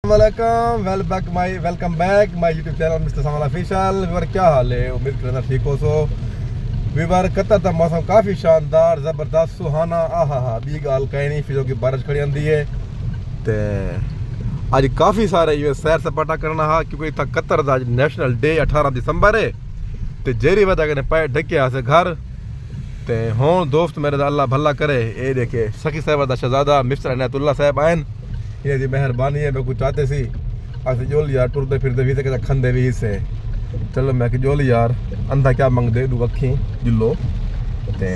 Welcome back my YouTube channel mister सामान official. Weaver क्या हाल है? उम्मीद करना ठीक हो। सो वीवर कतर का मौसम काफ़ी शानदार ज़बरदस्त सुहाना आहा बी गाल कहीं नहीं फिर की बारिश खड़ी आती है। तो अज काफ़ी सारे ये सैर सपाटा करना हा क्योंकि इतना कतर का नेशनल डे 18 दिसंबर है। तो जेरी वजह कने पैर ढके से घर ते हों दोस्त मेरे अल्लाह भला करे। ये देखे सखी साहब का शहजादा मिस्टर अनायतुल्ला साहब आए ये जी मेहरबानी है। मैं कुछ चाहते सी अस जोल यार टुरते फिरते भी तो खंदे भी से चलो मैं कि जोल यार अंधा क्या मंगदे दू अखी जिलो ते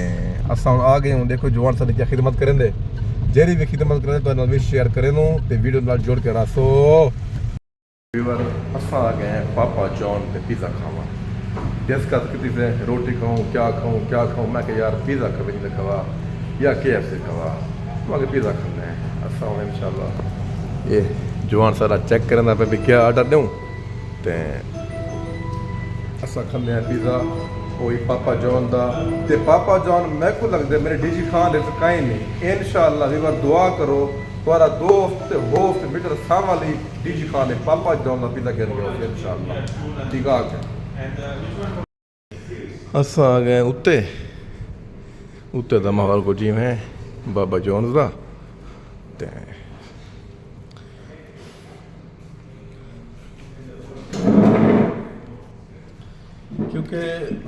असा आ गए हूँ। देखो जवान सारी क्या खिदमत करें दे जेरी भी खिदमत करें तो भी शेयर करें ते वीडियो नाल जोड़ के रसो। असा आ गए हैं पापा जॉन पे पिज़्ज़ा खावा डिस्कस किसी से रोटी खाऊँ क्या खाऊँ मैं कि यार पिज़्ज़ा कभी नहीं खवा या KFC खवा मैं पिज़्ज़ा खाना है। असा इंशाल्लाह ये जवान सारा चेक करना पे भी क्या ऑर्डर दूँ तो असा खाने पिज़्ज़ा कोई पापा जॉन का ते पापा जॉन मैं को लगता मेरे डीजी खान दे कहीं नहीं। इंशाल्लाह वीवर दुआ करो तुम्हारा दोस्त होस्ट मित्र सामली डीजी खान है पापा जॉन का पिज़्ज़ा कर गया इंशाल्लाह ठीक है। असा आ गए उत्ते उत्ते का माहौल को जिम है बाबा जॉन का क्योंकि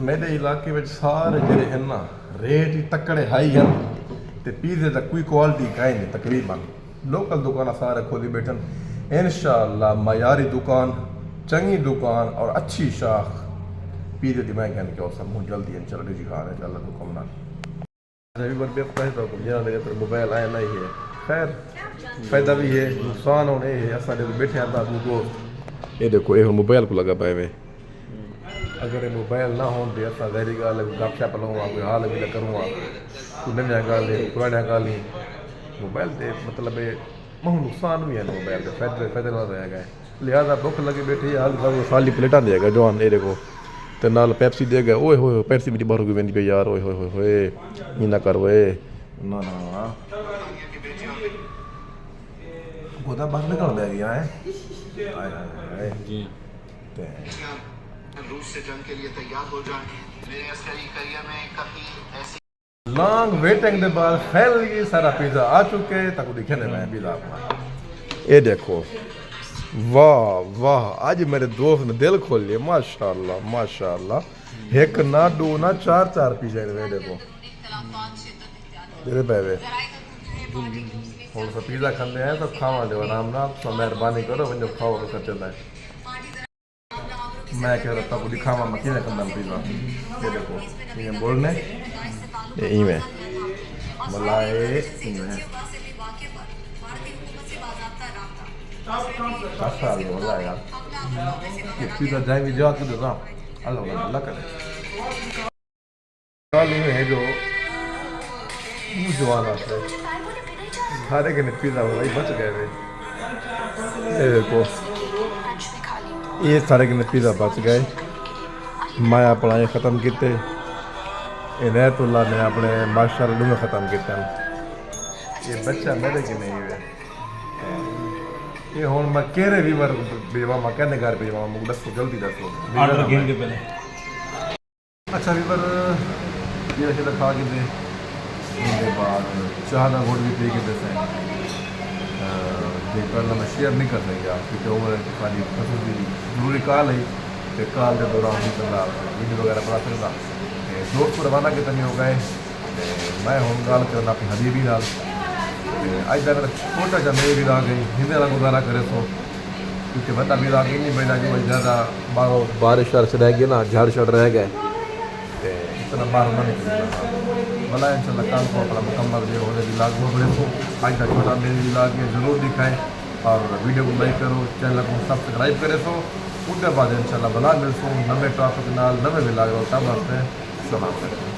मेरे इलाके में सारे जड़े हैं ना रेट ही तकड़े हाई हैं तो पिज़्ज़े का कोई क्वालिटी कहीं नहीं तकरीबन लोकल दुकान सारे खोली बैठन। इंशाल्लाह मयारी दुकान चंगी दुकान और अच्छी शाख पिज़्ज़े की मैं कहने के सब मुझे जल्दी इंशाल्लाह जी खा रहे हैं अल्लाह हुक्म ना तो मोबाइल आया नहीं है। खैर फायदा भी है नुकसान होने है असा बैठे आता दोस्त ये देखो ये मोबाइल को लगा पाए वे अगर मोबाइल ना हो तो असा जहरी गाल गप शप लूँगा कोई हाल भी करूँगा कोई नया गाल पुराना गाल ही मोबाइल से मतलब बहुत नुकसान भी है मोबाइल के फायदे ना रह गए लिहाजा भुख लगी बैठी हाल खाली प्लेटा देगा जवान ये देखो तो नाल पेप्सी देगा ओए हो पेप्सी मेरी बाहर की वेंदी पे यार ओए होए होए ये ना कर वे ना ना गोदा बाहर निकल गया है जी रूस से जंग के लिए तैयार हो जाएं। मेरे अस्करी करियर में कभी ऐसी लॉन्ग वेटिंग के बाद फाइनली सारा पिज़्ज़ा आ चुके तक दिखे मैं पिज़्ज़ा ये देखो वाह वाह आज मेरे दोस्त ने दिल खोल लिया माशाल्लाह माशाल्लाह एक ना दो ना चार पिज़्ज़ा ने देखो तेरे पैवे और सब पिज़्ज़ा खाने हैं तो खावा दो आराम ना तो मेहरबानी करो वंजो खाओ तो चलता है। मैं कह रहा था दिखावा मैं किने करना पिज़्ज़ा ये देखो ये बोलने ये इमे मलाई इमे अच्छा बोला यार ये पिज़्ज़ा जाएंगे जो आके देना अल्लाह करे वाली में है जो जवाना से सारे के पिज़्ज़ा वाला ही बच गए वे ये देखो ये सारे के पिज़्ज़ा बच गए मैं अपना ये ख़त्म किते इनायतुल्लाह ने अपने माशाअल्लाह में ख़त्म किया ये बच्चा मेरे के नहीं हुए ये हूँ मैं केरे भी बार भेजवा मैं कहने घर भेजवा मुझे दसो जल्दी दसो ऑर्डर गेम के पहले अच्छा भी पर ये रखे खा के दे उसके बाद चाह का घोट भी पी के दे करना मैं शेयर नहीं कर सकती क्योंकि ओवर सारी खसूसी जरूरी कॉल है तो कॉल के दौरान नहीं करना वीडियो वगैरह बना सकता दोस्त को रवाना के तनी हो गए मैं हूँ गाल करना अपनी हबीबी नाल अज तक छोटा जहा मेरी भी आ गई हिंदे का गुजारा करे सो क्योंकि बता भी आ गई नहीं बहना जी ज़्यादा बारिश वारिश रह गई ना झाड़ छड़ रह गए तो इतना बाहर ना निकल भला इंशाल्लाह कल को अपना मुकम्मल जो होने की लाग बड़े को आज तक छोटा मेरी लाग में ज़रूर दिखाएं और वीडियो को लाइक करो चैनल को सब्सक्राइब करे सो उसके बाद इंशाल्लाह बना मिल सो नवे टॉपिक नाल नवे मिला तब वास्ते सलाम करें।